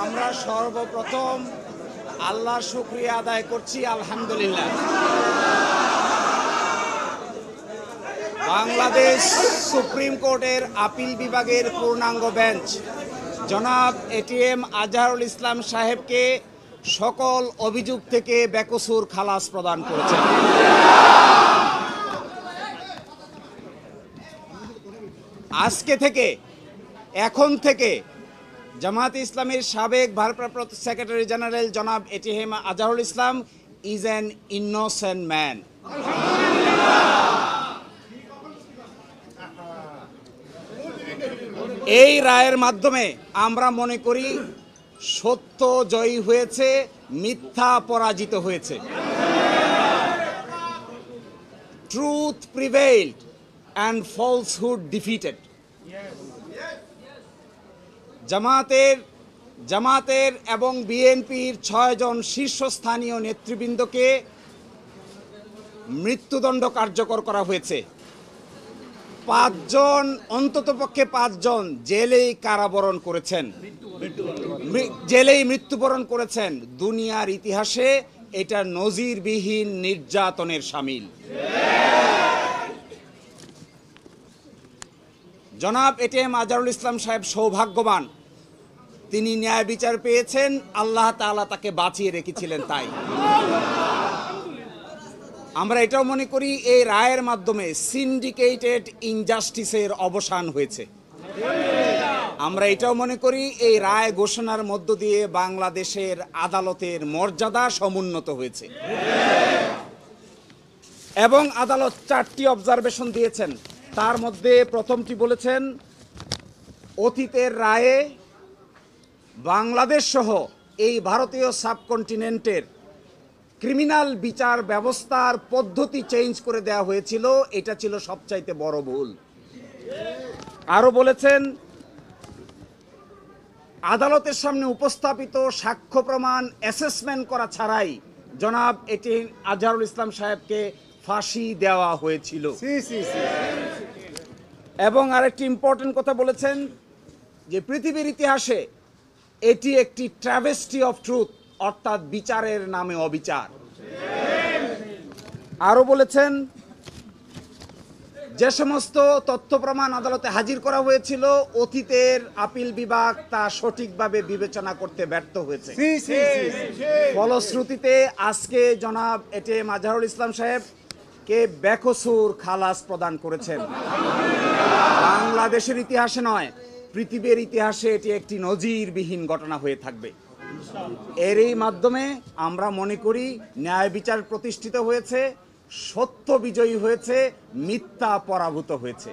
আমরা সর্বপ্রথম আল্লাহর শুকরিয়া আদায় করছি, আলহামদুলিল্লাহ। বাংলাদেশ সুপ্রিম কোর্টের আপিল বিভাগের পূর্ণাঙ্গ বেঞ্চ জনাব এটিএম আজহারুল ইসলাম সাহেবকে সকল অভিযোগ থেকে বেকসুর খালাস প্রদান করেছেন। আজকে থেকে, এখন থেকে জামায়াতে ইসলামীর সাবেক ভারপ্রাপ্ত সেক্রেটারি জেনারেল জনাব ATM Azharul Islam is an innocent man. এই রায়ের মাধ্যমে আমরা মনে করি সত্য জয়ী হয়েছে, মিথ্যা পরাজিত হয়েছে। Truth prevailed and falsehood defeated. জামাতের এবং বিএনপির 6 জন শীর্ষস্থানীয় নেতৃবৃন্দকে মৃত্যুদণ্ড কার্যকর করা হয়েছে। 5 জন, অন্ততপক্ষে 5 জন জেলেই কারাবরণ করেছেন, জেলেই মৃত্যুবরণ করেছেন। দুনিয়ার ইতিহাসে এটা নজিরবিহীন নির্যাতনের শামিল। জনাব এটিএম আজহারুল ইসলাম সাহেব সৌভাগ্যবান, তিনি ন্যায় বিচার পেয়েছেন, আল্লাহ তাআলা তাকে বাঁচিয়ে রেখেছিলেন। তাই আমরা এটাও মনে করি এই রায়ের মাধ্যমে সিন্ডিকেটেড ইনজাস্টিসের অবসান হয়েছে। আমরা এটাও মনে করি এই রায় ঘোষণার মধ্য দিয়ে বাংলাদেশের আদালতের মর্যাদা সমুন্নত হয়েছে। এবং আদালত 4টি অবজারভেশন দিয়েছেন। তার মধ্যে প্রথমটি বলেছেন, অতীতের রায়ে বাংলাদেশ সহ এই ভারতীয় সাবকন্টিনেন্টের ক্রিমিনাল বিচার ব্যবস্থার পদ্ধতি চেঞ্জ করে দেওয়া হয়েছিল, এটা ছিল সবচাইতে বড় ভুল। আরও বলেছেন, আদালতের সামনে উপস্থাপিত সাক্ষ্য প্রমাণ অ্যাসেসমেন্ট করা ছাড়াই জনাব এটিএম আজহারুল ইসলাম সাহেবকে ফাঁসি দেওয়া হয়েছিল। এবং আরেকটি ইম্পর্টেন্ট কথা বলেছেন যে পৃথিবীর ইতিহাসে এটি একটি ট্র্যাভেস্টি অফ ট্রুথ, অর্থাৎ বিচারের নামে অবিচার। আরও বলেছেন, যে সমস্ত তথ্য প্রমাণ আদালতে হাজির করা হয়েছিল অতীতের আপিল বিভাগ তা সঠিকভাবে বিবেচনা করতে ব্যর্থ হয়েছে। ফলশ্রুতিতে আজকে জনাব এটিএম আজহারুল ইসলাম সাহেবকে বেকসুর খালাস প্রদান করেছেন। বাংলাদেশের ইতিহাসে নয়, পৃথিবীর ইতিহাসে এটি একটি নজিরবিহীন ঘটনা হয়ে থাকবে। এরই মাধ্যমে আমরা মনে করি ন্যায় বিচার প্রতিষ্ঠিত হয়েছে, সত্য বিজয়ী হয়েছে, মিথ্যা পরাভূত হয়েছে।